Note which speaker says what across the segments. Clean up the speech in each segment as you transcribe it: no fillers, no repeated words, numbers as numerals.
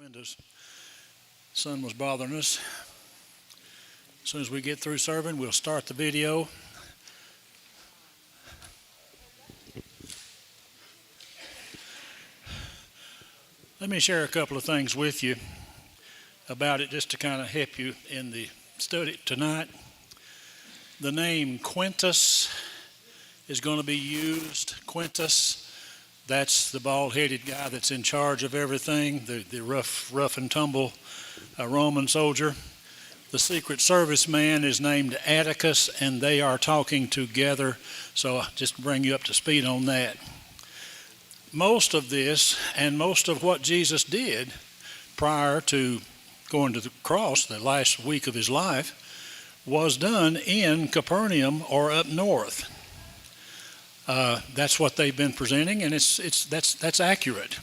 Speaker 1: windows. The sun was bothering us. As soon as we get through serving, we'll start the video. Let me share a couple of things with you about it just to kind of help you in the study tonight. The name Quintus is going to be used. Quintus, that's the bald-headed guy that's in charge of everything, the rough and tumble Roman soldier. The Secret Service man is named Atticus, and they are talking together. So just to bring you up to speed on that. Most of this and most of what Jesus did prior to going to the cross, the last week of his life, was done in Capernaum or up north. That's what they've been presenting, and that's accurate.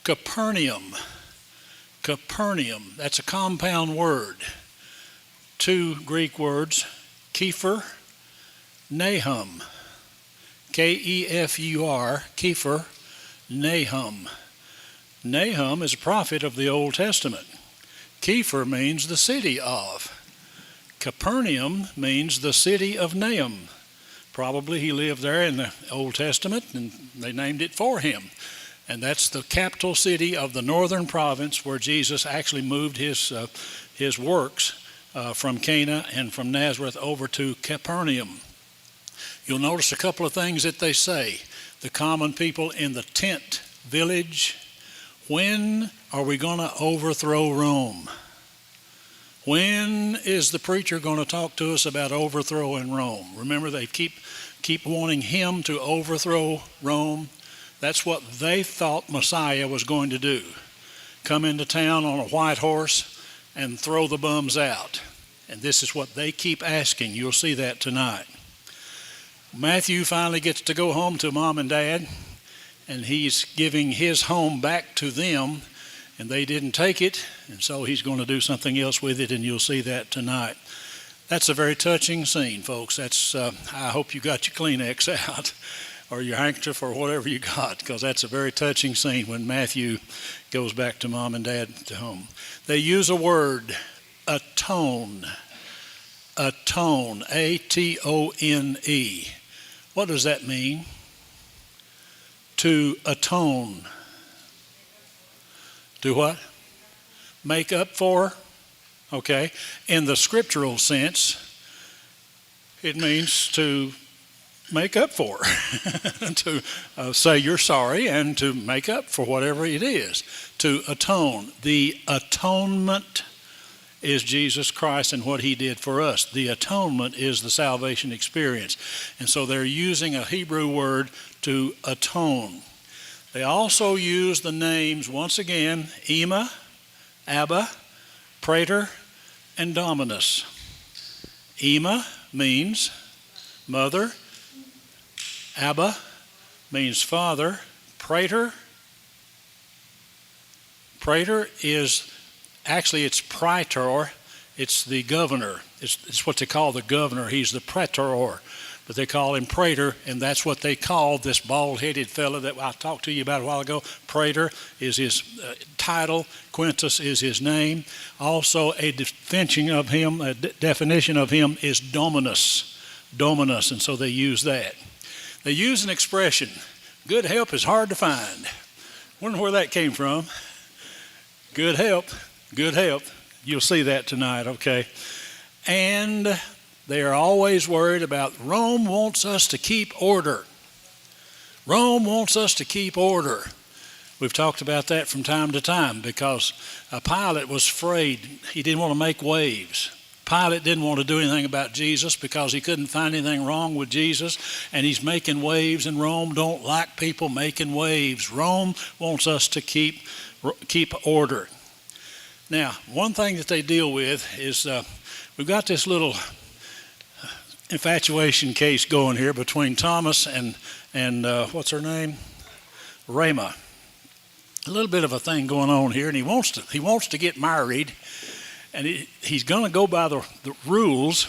Speaker 1: Capernaum, that's a compound word. Two Greek words, Kepher, Nahum, K-E-F-U-R, Kepher, Nahum. Nahum is a prophet of the Old Testament. Kepher means the city of. Capernaum means the city of Nahum. Probably he lived there in the Old Testament, and they named it for him. And that's the capital city of the northern province where Jesus actually moved his works from Cana and from Nazareth over to Capernaum. You'll notice a couple of things that they say. The common people in the tent village, when are we going to overthrow Rome? When is the preacher going to talk to us about overthrowing Rome? Remember, they keep wanting him to overthrow Rome. That's what they thought Messiah was going to do. Come into town on a white horse and throw the bums out. And this is what they keep asking. You'll see that tonight. Matthew finally gets to go home to mom and dad, and he's giving his home back to them, and they didn't take it, and so he's going to do something else with it, and you'll see that tonight. That's a very touching scene, folks. That's I hope you got your Kleenex out or your handkerchief or whatever you got, because that's a very touching scene when Matthew goes back to mom and dad to home. They use a word, atone, A-T-O-N-E. What does that mean? To atone. Do what? Make up for? Okay. In the scriptural sense, it means to make up for. To say you're sorry and to make up for whatever it is. To atone. The atonement is Jesus Christ and what he did for us. The atonement is the salvation experience. And so they're using a Hebrew word to atone. They also use the names, once again, Ema, Abba, Praetor, and Dominus. Ema means mother. Abba means father. Praetor is, actually it's praetor. It's the governor. It's what they call the governor. He's the praetor. But they call him Praetor, and that's what they call this bald-headed fellow that I talked to you about a while ago. Praetor is his title. Quintus is his name. Also, a definition of him is Dominus. Dominus, and so they use that. They use an expression, good help is hard to find. Wonder where that came from. Good help. You'll see that tonight, okay? And they are always worried about Rome wants us to keep order. Rome wants us to keep order. We've talked about that from time to time because Pilate was afraid. He didn't want to make waves. Pilate didn't want to do anything about Jesus because he couldn't find anything wrong with Jesus, and he's making waves, and Rome don't like people making waves. Rome wants us to keep order. Now, one thing that they deal with is we've got this little infatuation case going here between Thomas and what's her name? Rama. A little bit of a thing going on here, and he wants to get married, and he's going to go by the rules,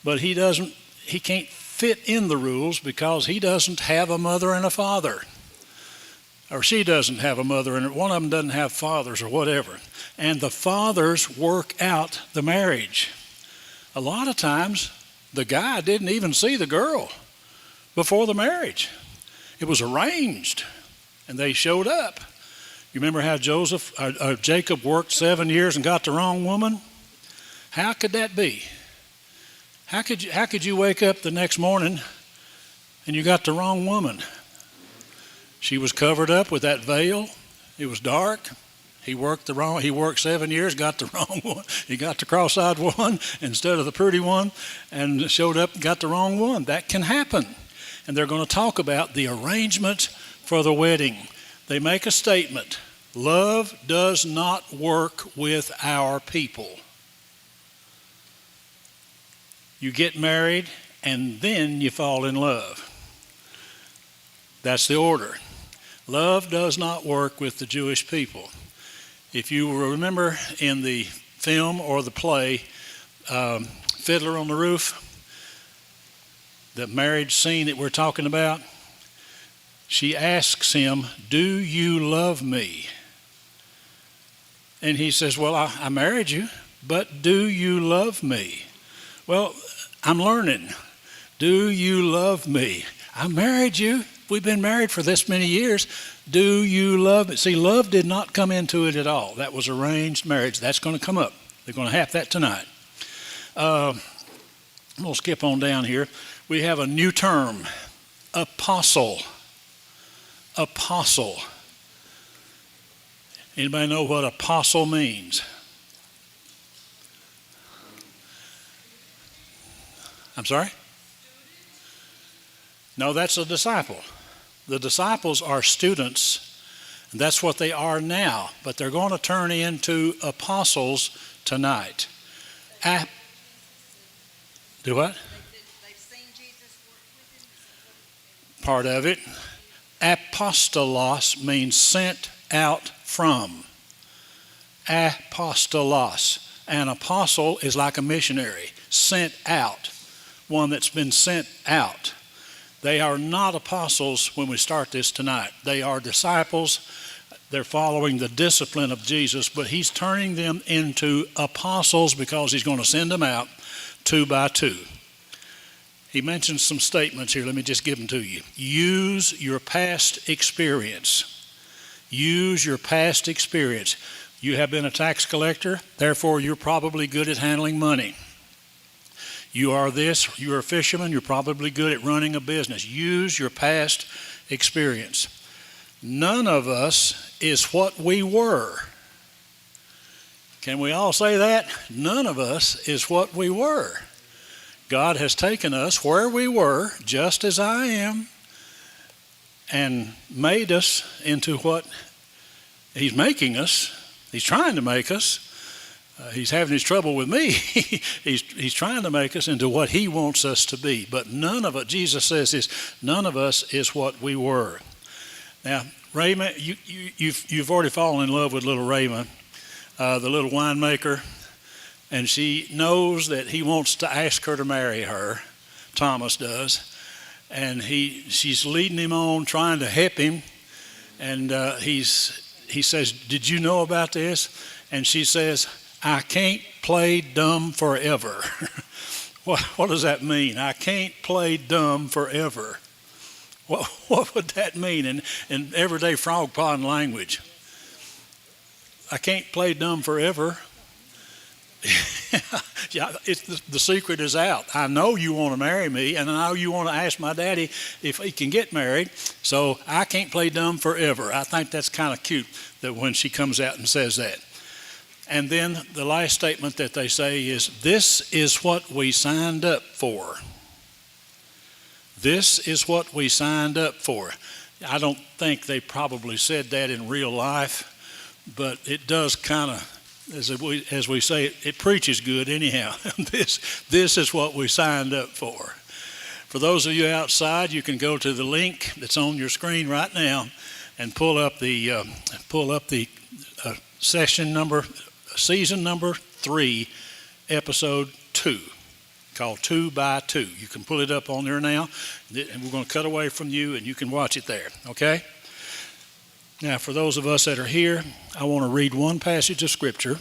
Speaker 1: but he can't fit in the rules because he doesn't have a mother and a father. or she doesn't have a mother, and one of them doesn't have fathers or whatever. And the fathers work out the marriage. A lot of times, the guy didn't even see the girl before the marriage. It was arranged, and they showed up. You remember how Jacob worked 7 years and got the wrong woman? How could that be? How could you wake up the next morning and you got the wrong woman? She was covered up with that veil. It was dark. He worked 7 years, got the wrong one. He got the cross-eyed one instead of the pretty one, and showed up and got the wrong one. That can happen. And they're going to talk about the arrangements for the wedding. They make a statement: love does not work with our people. You get married and then you fall in love. That's the order. Love does not work with the Jewish people. If you remember in the film or the play, Fiddler on the Roof, the marriage scene that we're talking about, she asks him, "Do you love me?" And he says, "Well, I married you, but do you love me?" "Well, I'm learning. Do you love me? I married you. We've been married for this many years. Do you love me?" See, love did not come into it at all. That was arranged marriage. That's going to come up. They're going to have that tonight. I'm going to skip on down here. We have a new term, apostle. Apostle. Anybody know what apostle means? I'm sorry? No, that's a disciple. The disciples are students, and that's what they are now, but they're going to turn into apostles tonight. Do what?
Speaker 2: They've seen Jesus work with him.
Speaker 1: Part of it. Apostolos means sent out from. Apostolos. An apostle is like a missionary, sent out, one that's been sent out. They are not apostles when we start this tonight. They are disciples. They're following the discipline of Jesus, but he's turning them into apostles because he's going to send them out 2 by 2. He mentions some statements here. Let me just give them to you. Use your past experience. Use your past experience. You have been a tax collector, therefore you're probably good at handling money. You are this, you're a fisherman, you're probably good at running a business. Use your past experience. None of us is what we were. Can we all say that? None of us is what we were. God has taken us where we were, just as I am, and made us into what he's making us. He's trying to make us. He's having his trouble with me. he's trying to make us into what he wants us to be. But none of it, Jesus says this, none of us is what we were. Now, Raymond, you've already fallen in love with little Raymond, the little winemaker, and she knows that he wants to ask her to marry her. Thomas does. And she's leading him on, trying to help him. And he says, "Did you know about this?" And she says, "I can't play dumb forever." What does that mean? I can't play dumb forever. What would that mean in everyday frog pond language? I can't play dumb forever. Yeah, the secret is out. I know you want to marry me, and I know you want to ask my daddy if he can get married, so I can't play dumb forever. I think that's kind of cute that when she comes out and says that. And then the last statement that they say is, "This is what we signed up for." This is what we signed up for. I don't think they probably said that in real life, but it does kind of, as we say, it preaches good anyhow. This is what we signed up for. For those of you outside, you can go to the link that's on your screen right now and pull up the season number 3, episode 2, called 2 by 2. You can pull it up on there now, and we're going to cut away from you, and you can watch it there, okay? Now, for those of us that are here, I want to read one passage of Scripture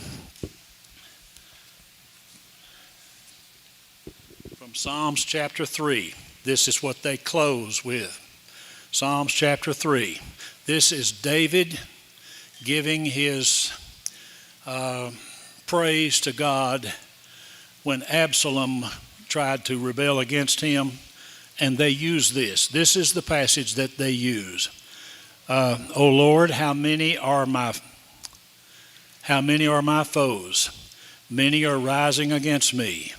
Speaker 1: from Psalms chapter 3. This is what they close with. Psalms chapter 3. This is David giving his praise to God when Absalom tried to rebel against him, and they use this. This is the passage that they use. O Lord, how many are my foes? Many are rising against me.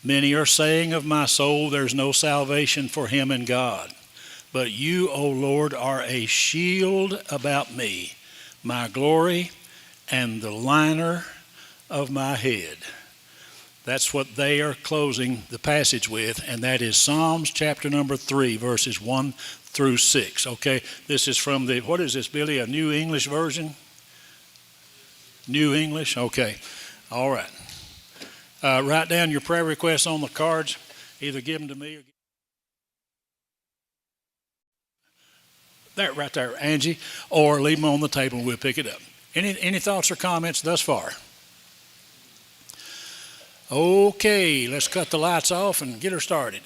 Speaker 1: Many are saying of my soul, there's no salvation for him in God. But you, O Lord, are a shield about me, my glory, and the liner of my head. That's what they are closing the passage with, and that is Psalms chapter number 3, verses 1 through 6. Okay, this is from the, what is this, Billy, a New English version? New English? Okay, all right. Write down your prayer requests on the cards. Either give them to me or there, right there, Angie, or leave them on the table and we'll pick it up. Any thoughts or comments thus far? Okay, let's cut the lights off and get her started.